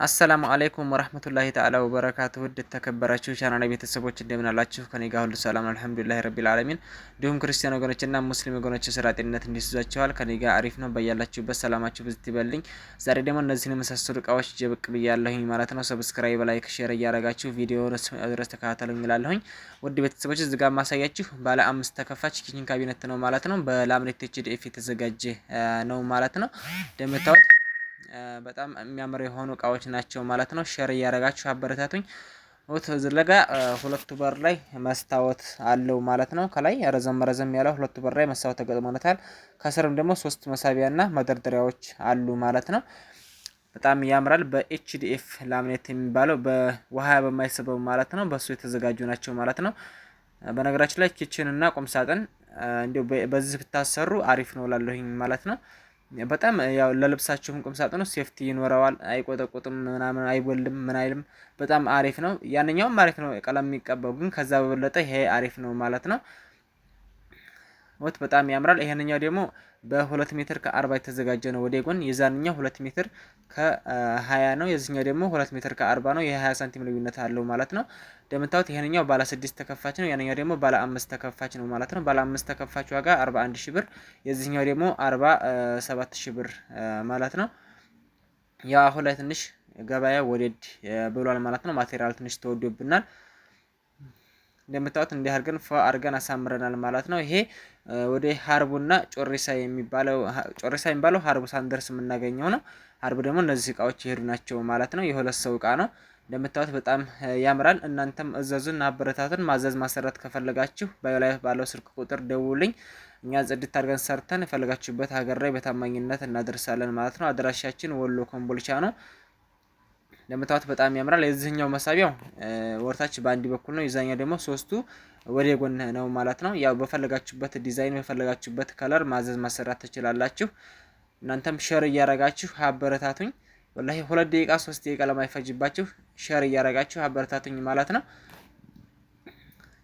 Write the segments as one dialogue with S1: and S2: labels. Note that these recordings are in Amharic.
S1: አሰላሙ አለይኩም ወራህመቱላሂ ተዓላ ወበረካቱ። ውድ ተከበራችሁ ቻናሌ ቤተሰቦች እንደምን አላችሁ? ከኔ ጋር ሁሉ ሰላም አልሐምዱሊላሂ ረቢል ዓለሚን። እንዲሁም ክርስቲያን ወገኖችና ሙስሊም ወገኖች ስራ ጤንነት እንዲይዛችኋል ከኔ ጋር አሪፍ ነው። በያላችሁበት ሰላማችሁ ብዝት ይበልኝ። ዛሬ ደግሞ እነዚህን የመሳሰሉ እቃዎች ጀብቅ ብያለሁኝ ማለት ነው። ሰብስክራይብ፣ ላይክ፣ ሼር እያደረጋችሁ ቪዲዮውን ድረስ ተከታተሉኝ እላለሁኝ። ውድ ቤተሰቦች እዚህ ጋር ማሳያችሁ ባለ 5 ተከፋች ኪችን ካቢኔት ነው ማለት ነው። በላምኔት ኤችዲኤፍ የተዘጋጀ ነው ማለት ነው። እንደምታዩት በጣም የሚያምር የሆኑ እቃዎች ናቸው ማለት ነው። ሼር እያደረጋችሁ አበረታቱኝ። ወተዝለጋ ሁለቱ በር ላይ መስታወት አለው ማለት ነው። ከላይ ረዘም ያለው ሁለቱ በር ላይ መስታወት ተገጥሞለታል። ከስርም ደግሞ 3 መሳቢያና መደርደሪያዎች አሉ ማለት ነው። በጣም ያምራል። በኤችዲኤፍ ላምኔት የሚባለው በውሃ በማይስበው ማለት ነው። በሱ የተዘጋጁ ናቸው ማለት ነው። በነገራችን ላይ ኪችን እና ቁም ሳጥን እንዲሁ በዚህ ብታሰሩ አሪፍ ነው ላለሁኝ ማለት ነው። በጣም ያው ለልብሳችሁም ቁም ሳጥኑ ሴፍቲ ይኖረዋል። አይቆጠቁጥም፣ ምናምን አይቦልም፣ ምን አይልም። በጣም አሪፍ ነው። ያንኛውም አሪፍ ነው ቀለም የሚቀባው ግን ከዛ በበለጠ ይሄ አሪፍ ነው ማለት ነው። ወጥ በጣም ያምራል። ይሄንኛው ደግሞ በ2 ሜትር ከ40 የተዘጋጀ ነው ወደ ጎን። የዛንኛው 2 ሜትር ከ20 ነው። የዚህኛው ደግሞ 2 ሜትር ከ40 ነው። የ20 ሳንቲም ልዩነት አለው ማለት ነው። እንደምታዩት ይሄንኛው ባለ 6 ተከፋች ነው። ያንኛው ደግሞ ባለ 5 ተከፋች ነው ማለት ነው። ባለ 5 ተከፋች ዋጋ 41 ሺህ ብር፣ የዚህኛው ደግሞ 47 ሺህ ብር ማለት ነው። ያው አሁን ላይ ትንሽ ገበያ ወደድ ብሏል ማለት ነው። ማቴሪያል ትንሽ ተወዶብናል። እንደምታዩት እንዲህ አድርገን አድርገን አሳምረናል ማለት ነው። ይሄ ወደ ሀርቡና ጮሪሳ የሚባለው ሀርቡ ሳንደርስ የምናገኘው ነው። ሀርቡ ደግሞ እነዚህ እቃዎች ይሄዱ ናቸው ማለት ነው። የሁለት ሰው እቃ ነው። እንደምታዩት በጣም ያምራል። እናንተም እዘዙን፣ አበረታቱን። ማዘዝ ማሰራት ከፈለጋችሁ ላይ ባለው ስልክ ቁጥር ደውሉልኝ። እኛ ጽድት አድርገን ሰርተን የፈለጋችሁበት ሀገር ላይ በታማኝነት እናደርሳለን ማለት ነው። አድራሻችን ወሎ ኮምቦልቻ ነው። እንደምታዩት በጣም ያምራል። የዚህኛው መሳቢያው ወርታች በአንድ በኩል ነው። የዛኛው ደግሞ 3ቱ ወደ ጎን ነው ማለት ነው። ያው በፈለጋችሁበት ዲዛይን በፈለጋችሁበት ከለር ማዘዝ ማሰራት ትችላላችሁ። እናንተም ሼር እያረጋችሁ አበረታቱኝ። ወላሂ 2 ደቂቃ 3 ደቂቃ ለማይፈጅባችሁ ሼር እያረጋችሁ አበረታቱኝ ማለት ነው።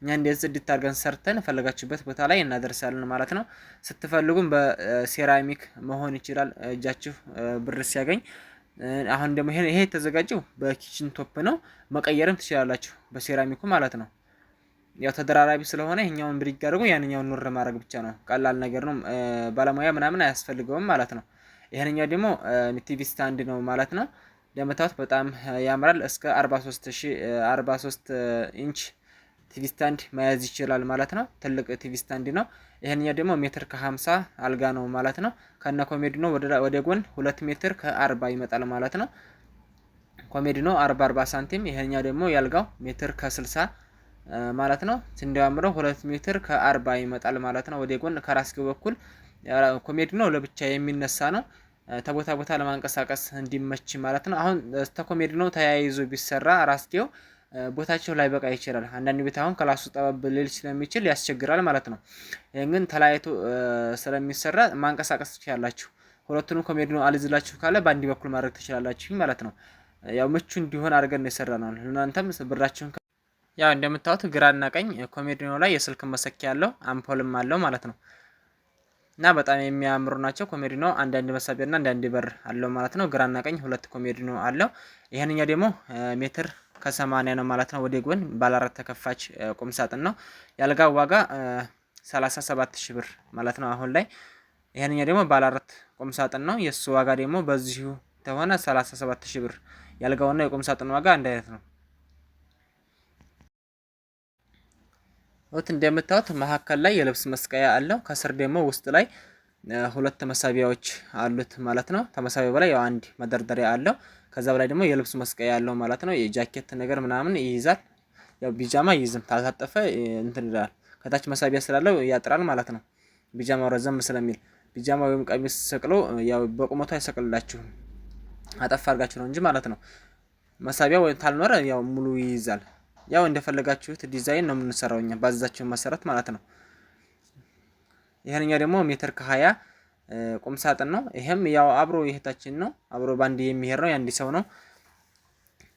S1: እኛ እንደዚህ ጽድት አድርገን ሰርተን ፈለጋችሁበት ቦታ ላይ እናደርሳለን ማለት ነው። ስትፈልጉም በሴራሚክ መሆን ይችላል እጃችሁ ብር ሲያገኝ። አሁን ደግሞ ይሄ የተዘጋጀው በኪችን ቶፕ ነው። መቀየርም ትችላላችሁ በሴራሚኩ ማለት ነው። ያው ተደራራቢ ስለሆነ ይሄኛውን ብሪግ አድርጎ ያንኛውን ኑር ማድረግ ብቻ ነው። ቀላል ነገር ነው። ባለሙያ ምናምን አያስፈልገውም ማለት ነው። ይሄንኛው ደግሞ ቲቪ ስታንድ ነው ማለት ነው። እንደምታዩት በጣም ያምራል። እስከ 43 ኢንች ቲቪ ስታንድ መያዝ ይችላል ማለት ነው። ትልቅ ቲቪ ስታንድ ነው። ይሄንኛው ደግሞ ሜትር ከ50 አልጋ ነው ማለት ነው። ከነ ኮሜዲ ነው ወደ ጎን 2 ሜትር ከ40 ይመጣል ማለት ነው። ኮሜዲ ነው 40 ሳንቲም። ይሄንኛው ደግሞ ያልጋው ሜትር ከ60 ማለት ነው። እንደያምረው 2 ሜትር ከ40 ይመጣል ማለት ነው። ወደ ጎን ከራስጌው በኩል ኮሜዲ ነው ለብቻ የሚነሳ ነው። ተቦታ ቦታ ለማንቀሳቀስ እንዲመች ማለት ነው። አሁን ኮሜዲ ነው ተያይዞ ቢሰራ ራስጌው ቦታቸው ላይ በቃ ይችላል። አንዳንድ ቤት አሁን ክላሱ ጠበብ ሊል ስለሚችል ያስቸግራል ማለት ነው። ይሄን ግን ተለያይቶ ስለሚሰራ ማንቀሳቀስ ትችላላችሁ። ሁለቱንም ኮሜዲ ነው አልዝላችሁ ካለ በአንድ በኩል ማድረግ ትችላላችሁ ማለት ነው። ያው ምቹ እንዲሆን አድርገን ነው የሰራነው። እናንተም ብራችሁን ያው እንደምታዩት ግራና ቀኝ ኮሜዲ ነው ላይ የስልክ መሰኪያ ያለው አምፖልም አለው ማለት ነው። እና በጣም የሚያምሩ ናቸው። ኮሜዲ ነው አንዳንድ መሳቢያና አንዳንድ በር አለው ማለት ነው። ግራና ቀኝ 2 ኮሜዲ ነው አለው። ይሄንኛው ደግሞ ሜትር ከ80 ነው ማለት ነው። ወደ ጎን ባለ 4 ተከፋች ቁም ሳጥን ነው። ያልጋው ዋጋ 37 ሺህ ብር ማለት ነው አሁን ላይ። ይሄንኛው ደግሞ ባለ 4 ቁም ሳጥን ነው። የሱ ዋጋ ደግሞ በዚሁ ተሆነ 37 ሺህ ብር። ያልጋውና የቁም ሳጥን ዋጋ አንድ አይነት ነው። እንደምታዩት መሀከል ላይ የልብስ መስቀያ አለው። ከስር ደግሞ ውስጥ ላይ 2 መሳቢያዎች አሉት ማለት ነው። ከመሳቢያው በላይ ያው አንድ መደርደሪያ አለው። ከዛ በላይ ደግሞ የልብስ መስቀያ ያለው ማለት ነው። የጃኬት ነገር ምናምን ይይዛል። ያው ቢጃማ ይይዝም ታልታጠፈ እንትን ይላል። ከታች መሳቢያ ስላለው ያጥራል ማለት ነው። ቢጃማው ረዘም ስለሚል ቢጃማ ወይም ቀሚስ ሰቅሎ ያው በቁመቱ አይሰቅልላችሁም። አጠፋ አድርጋችሁ ነው እንጂ ማለት ነው። መሳቢያው ታልኖረ ያው ሙሉ ይይዛል። ያው እንደፈለጋችሁት ዲዛይን ነው የምንሰራው እኛ ባዛችሁ መሰረት ማለት ነው። ይሄንኛው ደግሞ ሜትር ከ20 ቁም ሳጥን ነው። ይሄም ያው አብሮ የህታችን ነው። አብሮ ባንዲ የሚሄድ ነው። የአንድ ሰው ነው።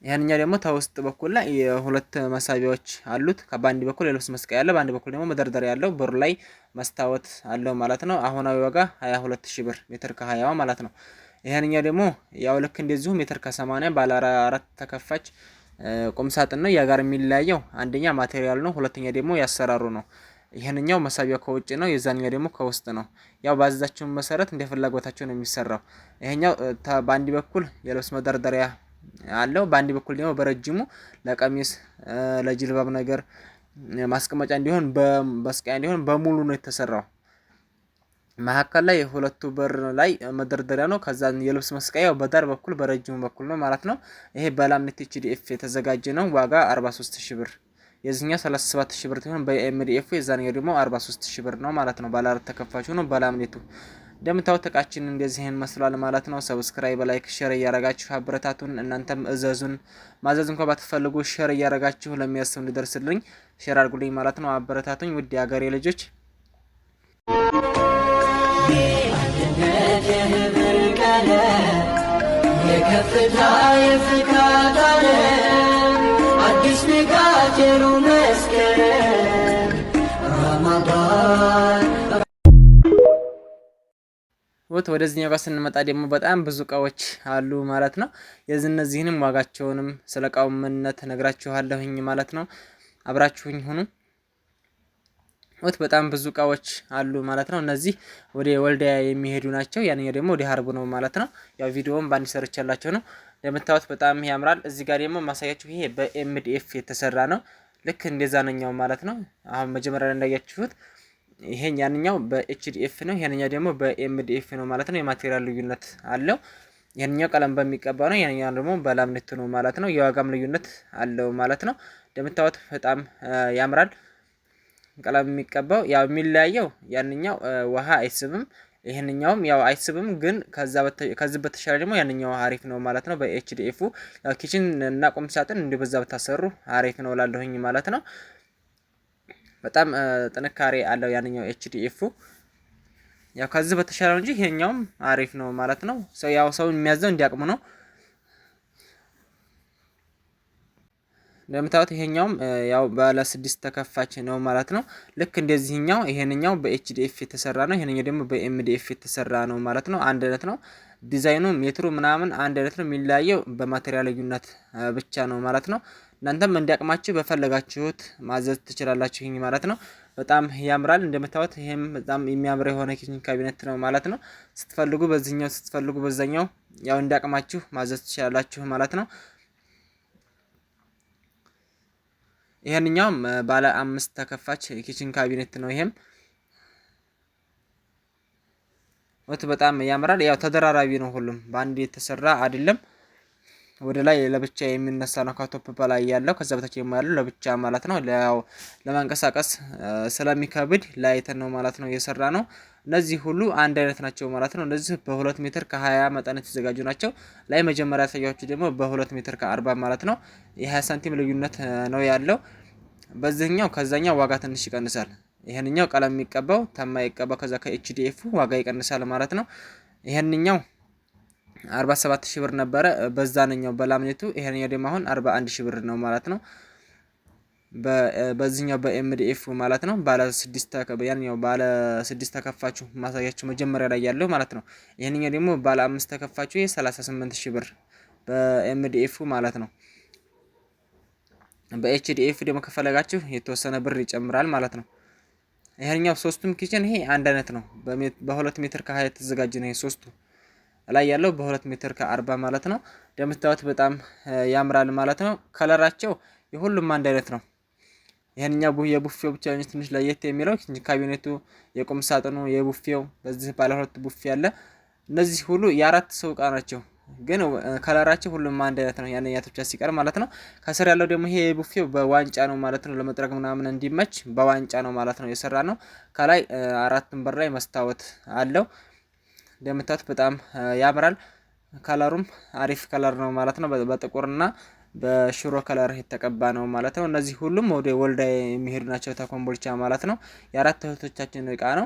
S1: ይሄንኛው ደግሞ ተውስጥ በኩል ላይ የ2 መሳቢያዎች አሉት። ከባንዲ በኩል የልብስ መስቀያ ያለው፣ ባንዲ በኩል ደግሞ መደርደሪያ ያለው፣ በሩ ላይ መስታወት አለው ማለት ነው። አሁናዊ ዋጋ 22 ሺህ ብር ሜትር ከ20 ማለት ነው። ይሄንኛው ደግሞ ያው ልክ እንደዚሁ ሜትር ከ80 ባለ 4 ተከፋች ቁም ሳጥን ነው። ያ ጋር የሚለያየው አንደኛ ማቴሪያል ነው፣ ሁለተኛ ደግሞ ያሰራሩ ነው። ይሄንኛው መሳቢያው ከውጭ ነው፣ የዛኛው ደግሞ ከውስጥ ነው። ያው ባዘዛችሁ መሰረት እንደ ፍላጎታችሁ ነው የሚሰራው። ይሄኛው በአንድ በኩል የልብስ መደርደሪያ አለው፣ በአንድ በኩል ደግሞ በረጅሙ ለቀሚስ ለጅልባብ ነገር ማስቀመጫ እንዲሆን በመስቀያ እንዲሆን በሙሉ ነው የተሰራው። መሀከል ላይ ሁለቱ በር ላይ መደርደሪያ ነው። ከዛ የልብስ መስቀያው በዳር በኩል በረጅሙ በኩል ነው ማለት ነው። ይሄ በላምኔት ኤችዲኤፍ የተዘጋጀ ነው። ዋጋ 43000 ብር። የዚህኛው 37000 ብር ሲሆን በኤምዲኤፍ የዛኛው ደግሞ 43000 ብር ነው ማለት ነው። ባለ 4 ተከፋች ነው በላምኔቱ። እንደምታዩት እቃችን እንደዚህን መስሏል ማለት ነው። ሰብስክራይብ፣ ላይክ፣ ሼር እያረጋችሁ አበረታቱን። እናንተም እዘዙን። ማዘዝ እንኳን ባትፈልጉ ሼር እያረጋችሁ ለሚያስብ እንዲደርስልኝ ሼር አድርጉልኝ ማለት ነው። አበረታቱኝ ውድ የሀገሬ ልጆች። የከፍታ የፍካት አዲስ ንጋት የሩህ መስከረም ረመዳን። ወደዚህኛው ጋር ስንመጣ ደግሞ በጣም ብዙ እቃዎች አሉ ማለት ነው። እነዚህንም ዋጋቸውንም ስለ እቃው ምንነት ነግራችኋለሁኝ ማለት ነው። አብራችሁኝ ሁኑ። በጣም ብዙ እቃዎች አሉ ማለት ነው። እነዚህ ወደ ወልዲያ የሚሄዱ ናቸው። ያንኛው ደግሞ ወደ ሀርቡ ነው ማለት ነው። ያው ቪዲዮውን ባንድ ሰርቻላችሁ ነው። እንደምታዩት በጣም ያምራል። እዚህ ጋር ደግሞ ማሳያችሁ ይሄ በኤምዲኤፍ የተሰራ ነው። ልክ እንደዛነኛው ማለት ነው። አሁን መጀመሪያ ላይ እንዳያችሁት ይሄን ያንኛው በኤችዲኤፍ ነው። ያንኛው ደግሞ በኤምዲኤፍ ነው ማለት ነው። የማቴሪያል ልዩነት አለው። ያንኛው ቀለም በሚቀባ ነው። ያንኛው ደግሞ በላምኔት ነው ማለት ነው። የዋጋም ልዩነት አለው ማለት ነው። እንደምታዩት በጣም ያምራል። ቀለም የሚቀባው ያው የሚለያየው ያንኛው ውሃ አይስብም፣ ይሄንኛውም ያው አይስብም። ግን ከዚህ በተሻለ ደግሞ ያንኛው አሪፍ ነው ማለት ነው። በኤችዲኤፉ ያው ኪችን እና ቁም ሳጥን እንዲህ በዛ ብታሰሩ አሪፍ ነው ላለሁኝ ማለት ነው። በጣም ጥንካሬ አለው ያንኛው ኤችዲኤፉ። ያው ከዚህ በተሻለ እንጂ ይሄኛውም አሪፍ ነው ማለት ነው። ሰው የሚያዘው እንዲያቅሙ ነው። እንደምታዩት ይሄኛውም ያው ባለ 6 ተከፋች ነው ማለት ነው። ልክ እንደዚህኛው ይሄንኛው በኤችዲኤፍ የተሰራ ነው። ይሄንኛው ደግሞ በኤምዲኤፍ የተሰራ ነው ማለት ነው። አንድ አይነት ነው ዲዛይኑ፣ ሜትሩ ምናምን አንድ አይነት ነው። የሚለያየው በማቴሪያል ልዩነት ብቻ ነው ማለት ነው። እናንተም እንዲያቅማችሁ በፈለጋችሁት ማዘዝ ትችላላችሁ ማለት ነው። በጣም ያምራል። እንደምታዩት ይሄም በጣም የሚያምር የሆነ ኪችን ካቢኔት ነው ማለት ነው። ስትፈልጉ በዚህኛው ስትፈልጉ በዛኛው ያው እንዲያቅማችሁ ማዘዝ ትችላላችሁ ማለት ነው። ይሄንኛውም ባለ 5 ተከፋች ኪችን ካቢኔት ነው። ይሄም በጣም ያምራል። ያው ተደራራቢ ነው፣ ሁሉም በአንድ የተሰራ አይደለም። ወደ ላይ ለብቻ የሚነሳ ነው ከቶፕ በላይ ያለው፣ ከዛ በታች ያለው ለብቻ ማለት ነው። ለማንቀሳቀስ ስለሚከብድ ላይተን ነው ማለት ነው የሰራ ነው። እነዚህ ሁሉ አንድ አይነት ናቸው ማለት ነው። እነዚህ በ2 ሜትር ከ20 መጠን የተዘጋጁ ናቸው። ላይ መጀመሪያ ያሳያችሁ ደግሞ በ2 ሜትር ከ40 ማለት ነው። የ20 ሳንቲም ልዩነት ነው ያለው። በዚህኛው ከዛኛው ዋጋ ትንሽ ይቀንሳል። ይሄንኛው ቀለም የሚቀባው ተማይቀባው ከዛ ከኤችዲኤፍ ዋጋ ይቀንሳል ማለት ነው። ይሄንኛው 47000 ብር ነበረ በዛነኛው በላምኔቱ። ይሄንኛው ደግሞ አሁን 41000 ብር ነው ማለት ነው። በዚህኛው በኤምዲኤፍ ማለት ነው። ባለ 6 ተከፋችሁ ማሳያችሁ መጀመሪያ ላይ ያለው ማለት ነው። ይሄንኛው ደግሞ ባለ 5 ተከፋችሁ 38000 ብር በኤምዲኤፍ ማለት ነው። በኤችዲኤፍ ደግሞ ከፈለጋችሁ የተወሰነ ብር ይጨምራል ማለት ነው። ይሄንኛው ሶስቱም ኪችን ይሄ አንድ አይነት ነው። በ2 ሜትር ከ20 የተዘጋጀ ነው። ሶስቱ ላይ ያለው በ2 ሜትር ከ40 ማለት ነው። እንደምታዩት በጣም ያምራል ማለት ነው። ከለራቸው የሁሉም አንድ አይነት ነው። ይሄንኛው የቡፌው ብቻ ትንሽ ለየት የሚለው ካቢኔቱ፣ የቁም ሳጥኑ፣ የቡፌው በዚህ ባለ 2 ቡፌ አለ። እነዚህ ሁሉ የአራት ሰው እቃ ናቸው። ግን ከለራቸው ሁሉም አንድ አይነት ነው። ያንኛው ብቻ ሲቀር ማለት ነው። ከስር ያለው ደግሞ ይሄ ቡፌው በዋንጫ ነው ማለት ነው። ለመጥረግ ምናምን እንዲመች በዋንጫ ነው ማለት ነው የሰራ ነው። ከላይ 4 በር ላይ መስታወት አለው። እንደምታዩት በጣም ያምራል። ከለሩም አሪፍ ከለር ነው ማለት ነው። በጥቁርና በሽሮ ከለር የተቀባ ነው ማለት ነው። እነዚህ ሁሉም ወደ ወልዲያ የሚሄዱ ናቸው ተኮምቦልቻ ማለት ነው። የአራት እህቶቻችን እቃ ነው።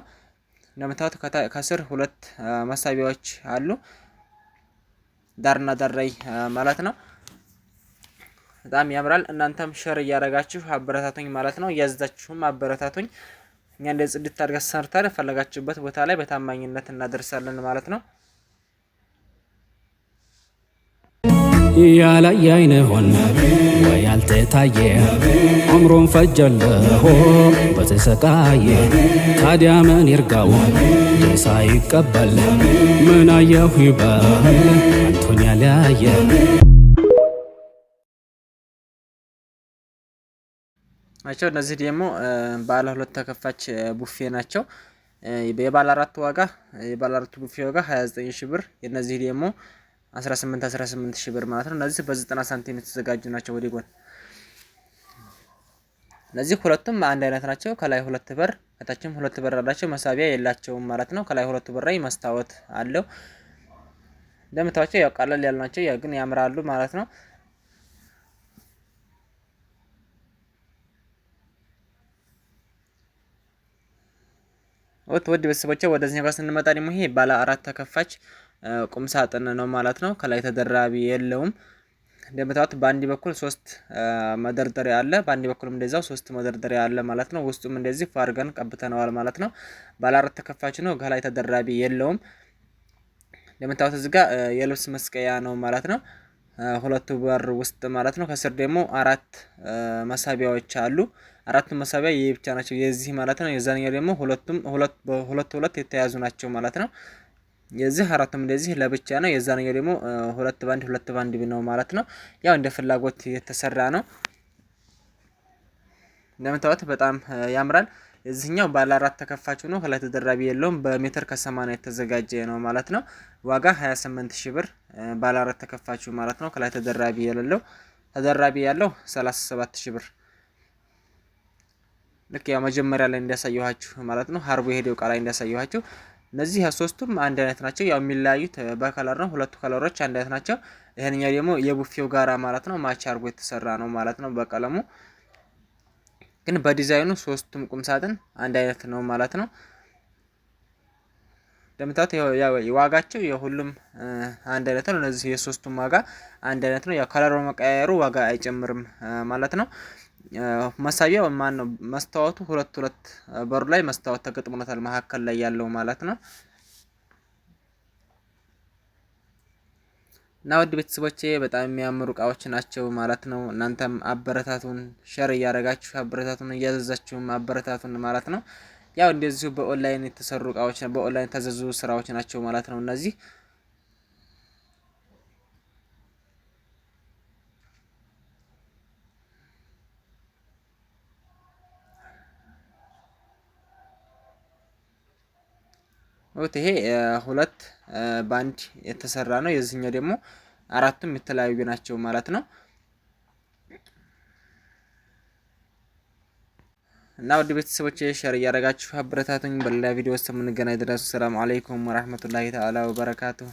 S1: እንደምታዩት ከስር 2 መሳቢያዎች አሉ ዳርና ዳር ላይ ማለት ነው። በጣም ያምራል። እናንተም ሸር እያደረጋችሁ አበረታቱኝ ማለት ነው። እያዘዛችሁም አበረታቱኝ። እኛ እንደ ጽድት አድርገን ሰርተን ፈለጋችሁበት ቦታ ላይ በታማኝነት እናደርሳለን ማለት ነው።
S2: ያላየ አይንሆን ወይ ያልተታየ አምሮን ፈጀለሆ በተሰቃየ ታዲያ ምን ይርጋው ሳይቀበል ምን አየሁ ይበል አንቶን ያለያየ።
S1: ናቸው። እነዚህ ደግሞ ባለ ሁለት ተከፋች ቡፌ ናቸው። የባለ አራት ዋጋ የባለ አራቱ ቡፌ ዋጋ 29 ሺህ ብር፣ የነዚህ ደግሞ 18 ሺህ ብር ማለት ነው። እነዚህ በ90 ሳንቲም የተዘጋጁ ናቸው። ወደ ጎን እነዚህ ሁለቱም አንድ አይነት ናቸው። ከላይ ሁለት በር ከታችም ሁለት በር አላቸው። መሳቢያ የላቸውም ማለት ነው። ከላይ ሁለቱ በር ላይ መስታወት አለው። እንደምታዩቸው ያው ቀለል ያሉ ናቸው፣ ያው ግን ያምራሉ ማለት ነው። ውድ ቤተሰቦቼ ወደዚህ ጋር ስንመጣ ደግሞ ይሄ ባለ አራት ተከፋች ቁም ሳጥን ነው ማለት ነው። ከላይ ተደራቢ የለውም። እንደምታዩት በአንድ በኩል 3 መደርደሪያ አለ፣ በአንድ በኩልም እንደዛው 3 መደርደሪያ አለ ማለት ነው። ውስጡም እንደዚህ ፋርገን ቀብተነዋል ማለት ነው። ባለ አራት ተከፋች ነው፣ ከላይ ተደራቢ የለውም። እንደምታዩት እዚህ ጋር የልብስ መስቀያ ነው ማለት ነው። ሁለቱ በር ውስጥ ማለት ነው። ከስር ደግሞ 4 መሳቢያዎች አሉ። አራቱ መሳቢያ ይሄ ብቻ ናቸው የዚህ ማለት ነው። የዛኛው ደግሞ ሁለት የተያዙ ናቸው ማለት ነው። የዚህ አራቱም እንደዚህ ለብቻ ነው። የዛኛው ደግሞ ሁለት ባንድ ነው ማለት ነው። ያው እንደ ፍላጎት የተሰራ ነው። እንደምታዩት በጣም ያምራል። እዚህኛው ባለ አራት ተከፋች ነው፣ ከላይ ተደራቢ የለውም። በሜትር ከ80 የተዘጋጀ ነው ማለት ነው። ዋጋ 28 ሺህ ብር ባለ አራት ተከፋች ማለት ነው። ከላይ ተደራቢ የሌለው ተደራቢ ያለው 37 ሺህ ብር። ልክ ያው መጀመሪያ ላይ እንዳሳየኋችሁ ማለት ነው። ሀርቦ የሄደው ቃል ላይ እንዳሳየኋችሁ እነዚህ ሶስቱም አንድ አይነት ናቸው። ያው የሚለያዩት በከለር ነው። ሁለቱ ከለሮች አንድ አይነት ናቸው። ይሄንኛው ደግሞ የቡፌው ጋራ ማለት ነው ማች አርጎ የተሰራ ነው ማለት ነው በቀለሙ። ግን በዲዛይኑ ሶስቱም ቁም ሳጥን አንድ አይነት ነው ማለት ነው። እንደምታዩት ያው ዋጋቸው የሁሉም አንድ አይነት ነው። እነዚህ የሶስቱም ዋጋ አንድ አይነት ነው። ያው ከለር በመቀያየሩ ዋጋ አይጨምርም ማለት ነው። መሳቢያው ማን ነው መስታወቱ ሁለት በሩ ላይ መስታወት ተገጥሞለታል መካከል ላይ ያለው ማለት ነው። እና ውድ ቤተሰቦቼ በጣም የሚያምሩ እቃዎች ናቸው ማለት ነው። እናንተም አበረታቱን፣ ሸር እያደረጋችሁ አበረታቱን፣ እያዘዛችሁም አበረታቱን ማለት ነው። ያው እንደዚሁ በኦንላይን የተሰሩ እቃዎች በኦንላይን ተዘዙ ስራዎች ናቸው ማለት ነው እነዚህ። ይሄ ሁለት ባንድ የተሰራ ነው። የዚህኛው ደግሞ አራቱም የተለያዩ ናቸው ማለት ነው። እና ውድ ቤተሰቦቼ ሼር እያደረጋችሁ አበረታቱኝ። በሌላ ቪዲዮ ውስጥ የምንገናኝ ድረስ ሰላም አለይኩም ወራህመቱላሂ ተዓላ ወበረካቱሁ።